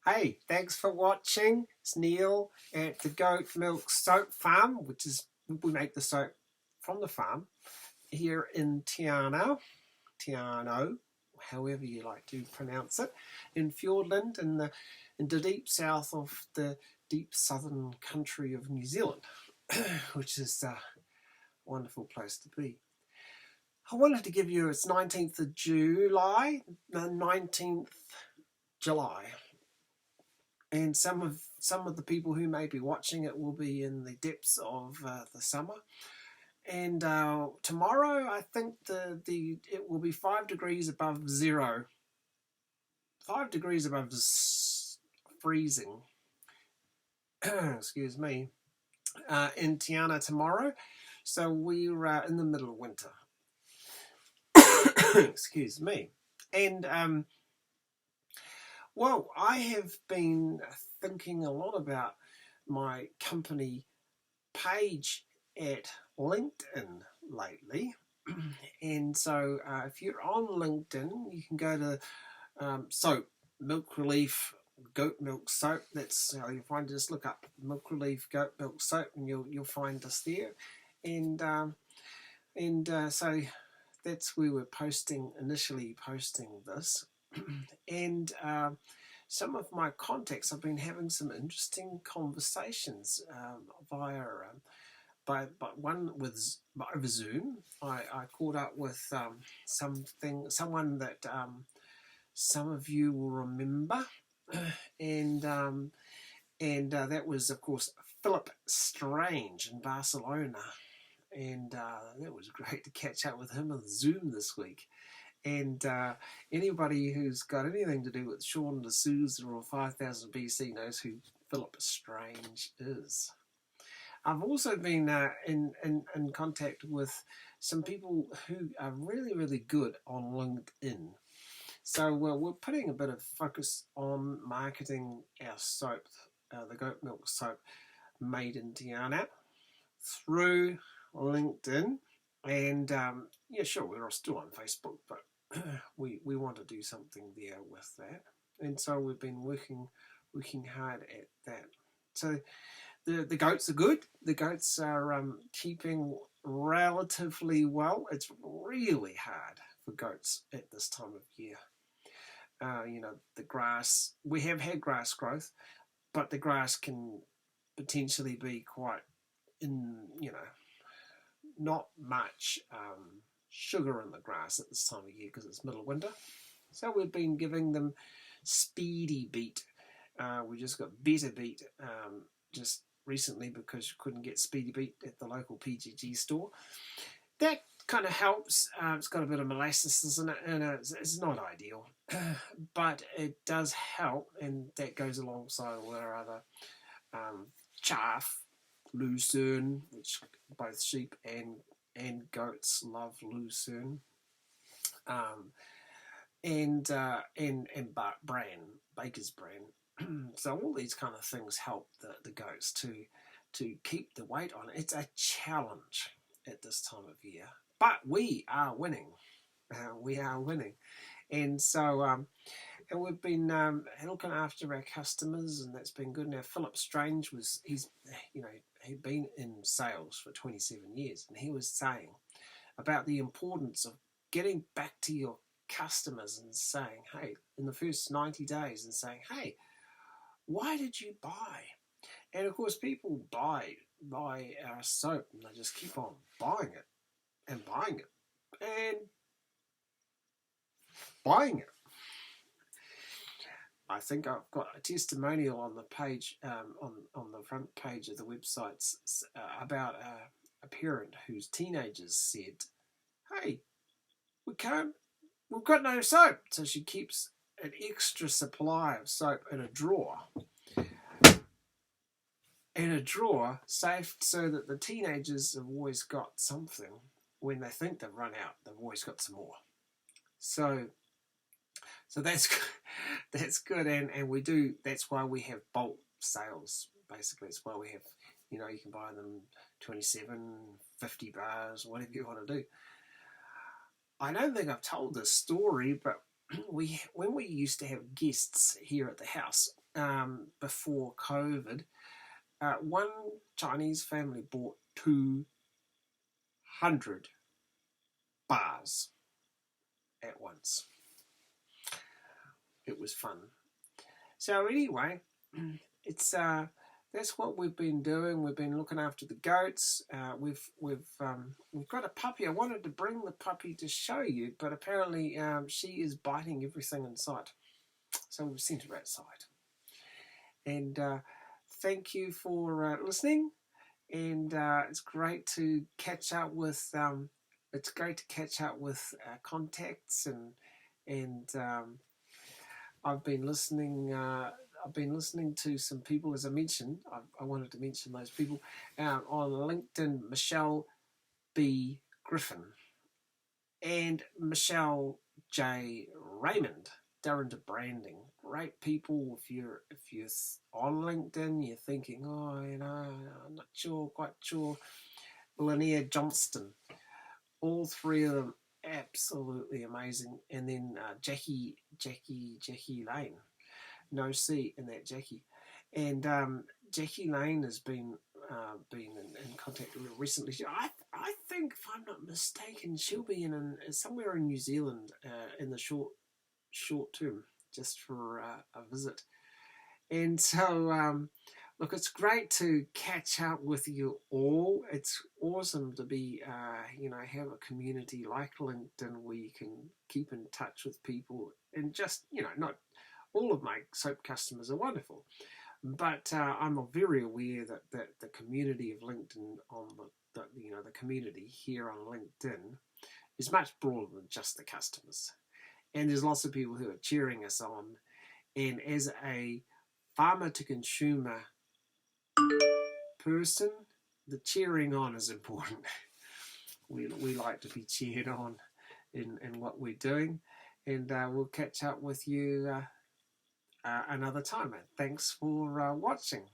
Hey, thanks for watching. It's Neil at the Goat Milk Soap Farm, which is, we make the soap from the farm here in Tiano, however you like to pronounce it, in Fiordland, in the deep south of the deep southern country of New Zealand, which is a wonderful place to be. I wanted to give you, it's 19th of July, the 19th July. And some of the people who may be watching it will be in the depths of the summer. And tomorrow, I think it will be 5 degrees above zero, 5 degrees above freezing. Excuse me, in Tiana tomorrow. So we're in the middle of winter. Excuse me, and well, I have been thinking a lot about my company page at LinkedIn lately. And so if you're on LinkedIn, you can go to soap, Milk Relief, Goat Milk Soap. That's how you find it. Just look up Milk Relief Goat Milk Soap and you'll find us there. And so that's where we're initially posting this. And some of my contacts, I've been having some interesting conversations via one over Zoom. I caught up with someone that some of you will remember, and that was, of course, Philip Strange in Barcelona, and that was great to catch up with him on Zoom this week. And anybody who's got anything to do with Sean D'Souza or 5000 BC knows who Philip Strange is. I've also been in contact with some people who are really, really good on LinkedIn. So we're putting a bit of focus on marketing our soap, the goat milk soap made in Tiana, through LinkedIn. And yeah, sure, we're still on Facebook, but we want to do something there with that. And so we've been working hard at that. So the goats are good. The goats are keeping relatively well. It's really hard for goats at this time of year. The grass, we have had grass growth, but the grass can potentially be quite not much sugar in the grass at this time of year because it's middle of winter. So we've been giving them Speedy Beet. We just got Better Beet just recently because you couldn't get Speedy Beet at the local PGG store. That kind of helps. It's got a bit of molasses in it, and it's not ideal, but it does help, and that goes alongside all our other chaff, lucerne, which both sheep and goats love lucerne, and bran, baker's bran. So all these kind of things help the goats to keep the weight on. It's a challenge at this time of year, but we are winning. And so and we've been looking after our customers, and that's been good. Now Philip Strange he'd been in sales for 27 years, and he was saying about the importance of getting back to your customers and saying, hey, in the first 90 days, and saying, hey, why did you buy? And of course, people buy our soap, and they just keep on buying it and buying it and buying it. I think I've got a testimonial on the page, on the front page of the website, about a parent whose teenagers said, hey, we've got no soap. So she keeps an extra supply of soap in a drawer. Safe so that the teenagers have always got something. When they think they've run out, they've always got some more. So that's good, and we do. That's why we have bulk sales. Basically, it's why we have, you can buy them 27, 50 bars, whatever you want to do. I don't think I've told this story, but when we used to have guests here at the house, before COVID, one Chinese family bought 200 bars at once. It was fun. So anyway, it's that's what we've been doing. We've been looking after the goats. We've got a puppy. I wanted to bring the puppy to show you, but apparently she is biting everything in sight. So we've sent her outside. And thank you for listening. And it's great to catch up with. It's great to catch up with contacts and I've been listening. I've been listening to some people, as I mentioned. I wanted to mention those people on LinkedIn. Michelle B. Griffin and Michelle J. Raymond. They're into branding. Great people. If you're on LinkedIn, you're thinking, oh, I'm not sure, quite sure. Lanier Johnston. All three of them absolutely amazing. And then Jackie Lane. No C in that Jackie. And Jackie Lane has been in contact with me recently. I think, if I'm not mistaken, she'll be in somewhere in New Zealand in the short term, just for a visit. And so, look, it's great to catch up with you all. It's awesome to be, have a community like LinkedIn where you can keep in touch with people, and just, not all of my soap customers are wonderful, but I'm very aware that the community of LinkedIn the community here on LinkedIn is much broader than just the customers, and there's lots of people who are cheering us on. And as a farmer to consumer person, the cheering on is important. We like to be cheered on in what we're doing, and we'll catch up with you another time. Thanks for watching.